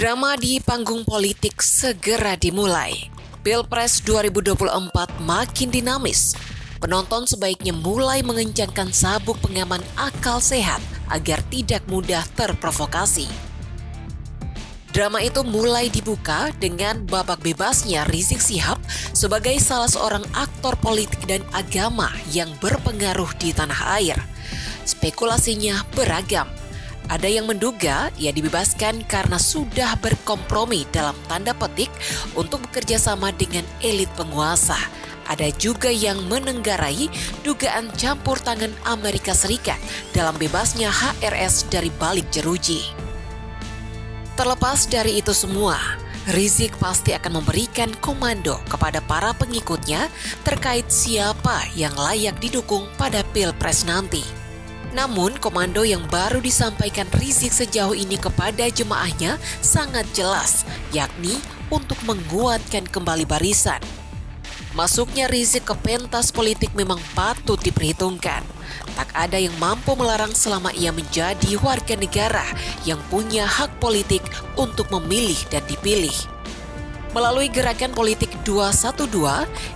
Drama di panggung politik segera dimulai. Pilpres 2024 makin dinamis. Penonton sebaiknya mulai mengencangkan sabuk pengaman akal sehat agar tidak mudah terprovokasi. Drama itu mulai dibuka dengan babak bebasnya Rizik Syihab sebagai salah seorang aktor politik dan agama yang berpengaruh di tanah air. Spekulasinya beragam. Ada yang menduga ia dibebaskan karena sudah berkompromi dalam tanda petik untuk bekerja sama dengan elit penguasa. Ada juga yang menenggarai dugaan campur tangan Amerika Serikat dalam bebasnya HRS dari balik jeruji. Terlepas dari itu semua, Rizik pasti akan memberikan komando kepada para pengikutnya terkait siapa yang layak didukung pada Pilpres nanti. Namun, komando yang baru disampaikan Rizik sejauh ini kepada jemaahnya sangat jelas, yakni untuk menguatkan kembali barisan. Masuknya Rizik ke pentas politik memang patut diperhitungkan. Tak ada yang mampu melarang selama ia menjadi warga negara yang punya hak politik untuk memilih dan dipilih. Melalui gerakan politik 212,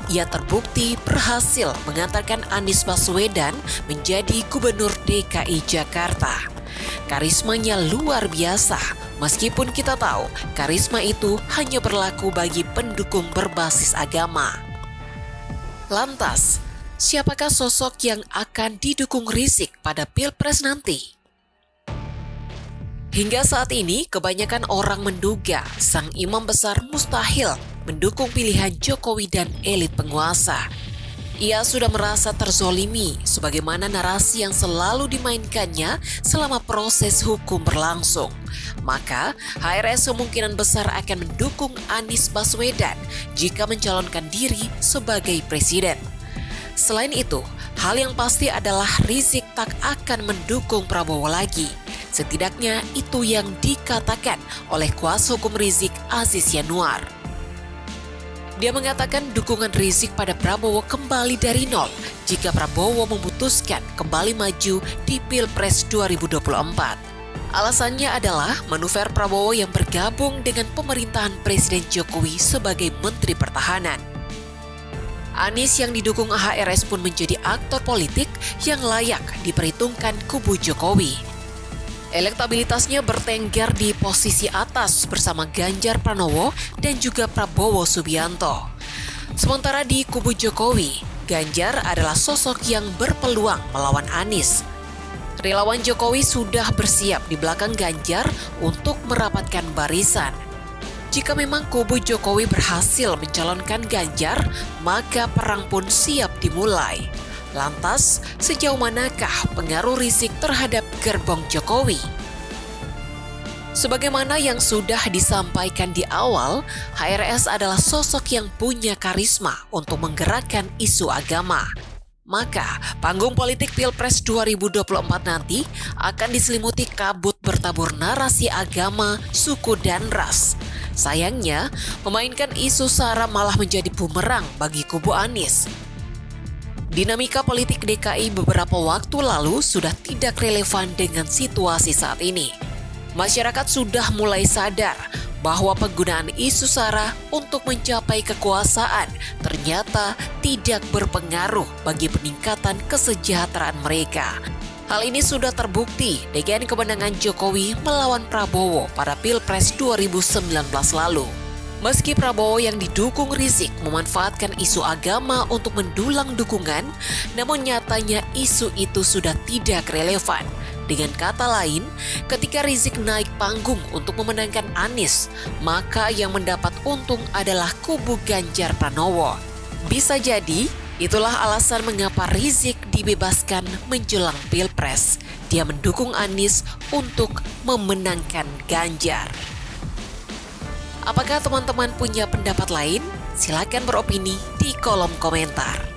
ia terbukti berhasil mengantarkan Anies Baswedan menjadi gubernur DKI Jakarta. Karismanya luar biasa, meskipun kita tahu karisma itu hanya berlaku bagi pendukung berbasis agama. Lantas, siapakah sosok yang akan didukung Rizik pada Pilpres nanti? Hingga saat ini, kebanyakan orang menduga sang imam besar mustahil mendukung pilihan Jokowi dan elit penguasa. Ia sudah merasa terzolimi sebagaimana narasi yang selalu dimainkannya selama proses hukum berlangsung. Maka, HRS kemungkinan besar akan mendukung Anies Baswedan jika mencalonkan diri sebagai presiden. Selain itu, hal yang pasti adalah Rizik tak akan mendukung Prabowo lagi. Setidaknya itu yang dikatakan oleh kuasa hukum Rizik, Aziz Yanuar. Dia mengatakan dukungan Rizik pada Prabowo kembali dari nol jika Prabowo memutuskan kembali maju di Pilpres 2024. Alasannya adalah manuver Prabowo yang bergabung dengan pemerintahan Presiden Jokowi sebagai Menteri Pertahanan. Anies yang didukung HRS pun menjadi aktor politik yang layak diperhitungkan kubu Jokowi. Elektabilitasnya bertengger di posisi atas bersama Ganjar Pranowo dan juga Prabowo Subianto. Sementara di kubu Jokowi, Ganjar adalah sosok yang berpeluang melawan Anies. Relawan Jokowi sudah bersiap di belakang Ganjar untuk merapatkan barisan. Jika memang kubu Jokowi berhasil mencalonkan Ganjar, maka perang pun siap dimulai. Lantas, sejauh manakah pengaruh Rizik terhadap gerbong Jokowi? Sebagaimana yang sudah disampaikan di awal, HRS adalah sosok yang punya karisma untuk menggerakkan isu agama. Maka, panggung politik Pilpres 2024 nanti akan diselimuti kabut bertabur narasi agama, suku, dan ras. Sayangnya, memainkan isu SARA malah menjadi bumerang bagi kubu Anies. Dinamika politik DKI beberapa waktu lalu sudah tidak relevan dengan situasi saat ini. Masyarakat sudah mulai sadar bahwa penggunaan isu SARA untuk mencapai kekuasaan ternyata tidak berpengaruh bagi peningkatan kesejahteraan mereka. Hal ini sudah terbukti dengan kemenangan Jokowi melawan Prabowo pada Pilpres 2019 lalu. Meski Prabowo yang didukung Rizik memanfaatkan isu agama untuk mendulang dukungan, namun nyatanya isu itu sudah tidak relevan. Dengan kata lain, ketika Rizik naik panggung untuk memenangkan Anies, maka yang mendapat untung adalah kubu Ganjar Pranowo. Bisa jadi, itulah alasan mengapa Rizik dibebaskan menjelang Pilpres. Dia mendukung Anies untuk memenangkan Ganjar. Apakah teman-teman punya pendapat lain? Silakan beropini di kolom komentar.